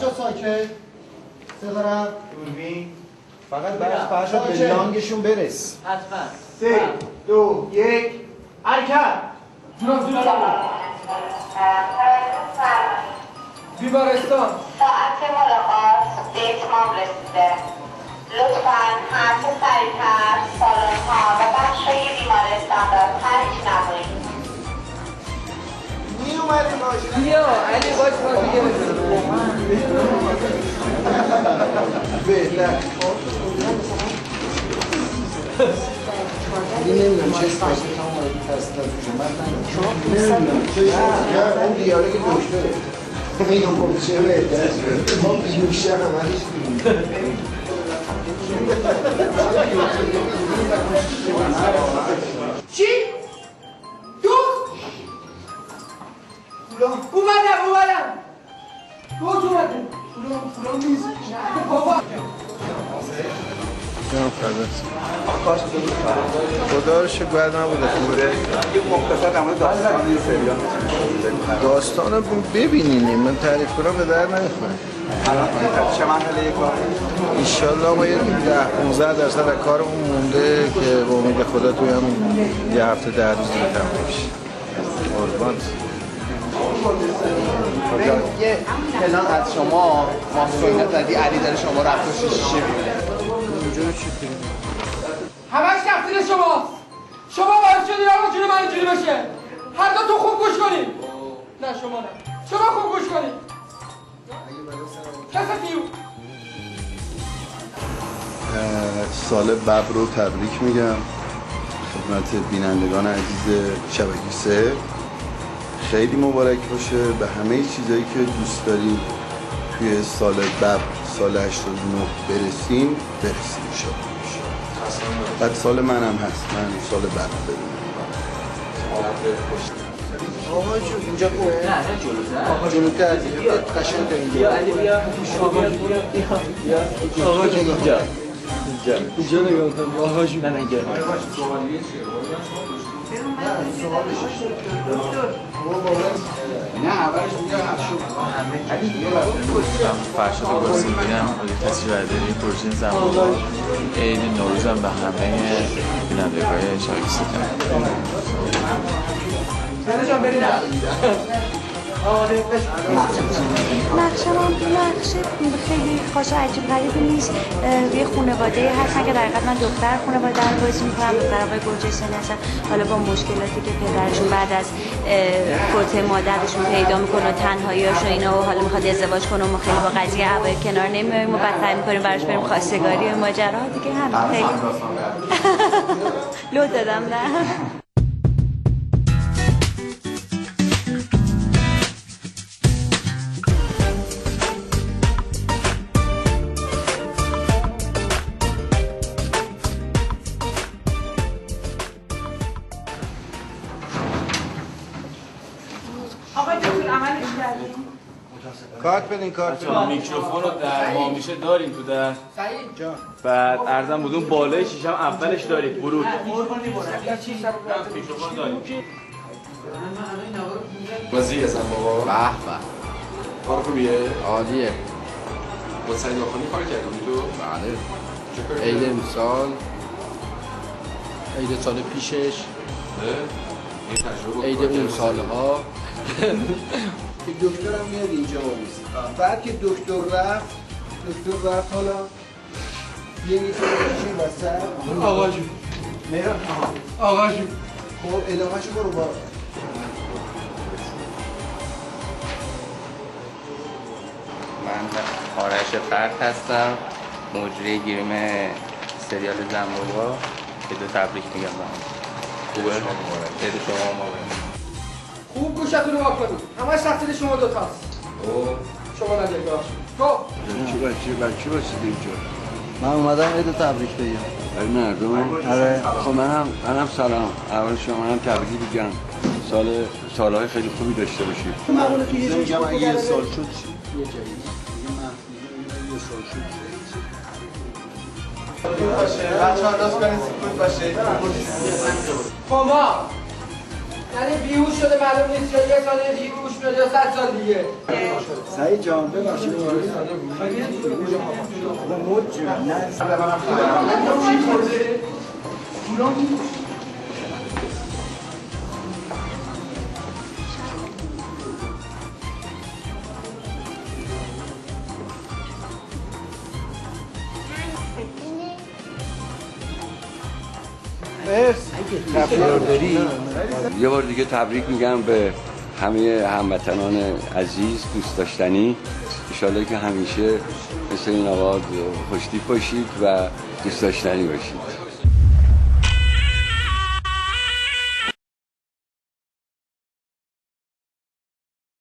بچه‌ها ساکت. دارم دوربین فقط فرشاد به لانگشون برس. حتما. 3 2 1 حرکت. بیمارستان. ساعت ملاقات به اتمام رسیده. لطفاً هر چه سریعتر سالن‌ها و بخش‌های بیمارستان را ترک نمایید. میومدیم باشه. بیا علی باش ما دیگه بهتر. این نمیدونم چه اسپاسی که هم باید تصدیل من نمیدونم چه اسپاسی اون دیالوگ دکتره اینو کمچه بهتر ما بیوشه همهش چی؟ دوست؟ اومدم دوست اومده فلان نیست بابا خدا رو شکر بد نبوده خوبه. یه مختصر در مورد داستان این سریال داستان رو ببینین من تعریف کنم به در نمیخوره. چه مرحله یک کار؟ ایشالله ما یه 10-15% از کارمون مونده که با امید خدا توی هم یه هفته 10 روز دیگه تمام میشه. قربان. یه پلان از شما ماسکوینا زدی علی داره شما رفت و شیشه میبینه اونجا چی کنیم؟ همش تقصیر شماست شما باعث شدید آقا جون من اینجوری بشه هر دو تو خوب گوش کنید نه شما نه شما خوب گوش کنید کساتیو سال ببر رو تبریک میگم خدمت بینندگان عزیز شبکه 3 خیلی مبارک باشه به همه چیزایی که دوست داریم توی سال ببر سال 89 برسیم انشاءالله. بعد سال منم هست من سال ببر ببینم آقا جون اینجا خوبه؟ نه جلوتر جلوتر دیگه قشنگ اینجا بیا علی بیا آقا جون بیا آقا جون اینجا نگاه کن آقا جون نه اینجا نه اولش میگه فرشاد گرسین میدم کسی برداری پروژه زمان عید نوروز هم به همه بینندگان شبکه 3 نقشه خیلی خاص و عجیب غریبی نیست یه خانواده هستن که در حقیقت من دختر خانواده رو بازی میکنم دختر آقای گرجستانی هستن حالا با مشکلاتی که پدرشون بعد از فوت مادرشون پیدا میکنه و تنهایی‌هاش و اینا و حالا میخواد ازدواج کنه و ما خیلی با قضیه هوای کنار نمیایم و بدتر میکنیم براش بریم خواستگاری و ماجراها دیگه همین خیلی لو دادم نه کارت بدین کارت بدین میکروفون رو در مامیشه داریم تو در بعد ارزم بودون بالای شیشم اولش داریم ورود میکروفون داریم بازی هستم بابا به کار خوبیه؟ عالیه با سعید آخانی کار کردی تو؟ بله عید امسال عید سال پیشش عید اون سالها دکترم میاد اینجا باید بعد که دکتر رفت حالا یه میتونه بشین وسط آقا جون میرم آقا جون خب ادامهشو برو با من آرش فرد هستم مجری گریم سریال زنبابا که دو تبریک میگم به هم خوبه؟ عید شما مبارک خوب گوشتون رو واکنید همش تقصیر شما دوتاست شما نگهدار خب چی باشید اینجا؟ من اومدم عید تبریک بگم ای مردم آره خب منم سلام اول شما منم تبریک بگم سالهای خیلی خوبی داشته باشید معمولا تو یه جایی اگه یه سال شد یه جایی یه سال شد بچه ها دست کنید سکوت باشه خب ما یعنی بیهوش شده معلوم نیست یا یه سال دیگه هوش میاد یا 100 سال دیگه. سعید جان ببخشید یه بار دیگه تبریک میگم به همه هموطنان عزیز دوست داشتنی. انشالله که همیشه مثل این آقا خوشتیپ باشید و دوست داشتنی باشید.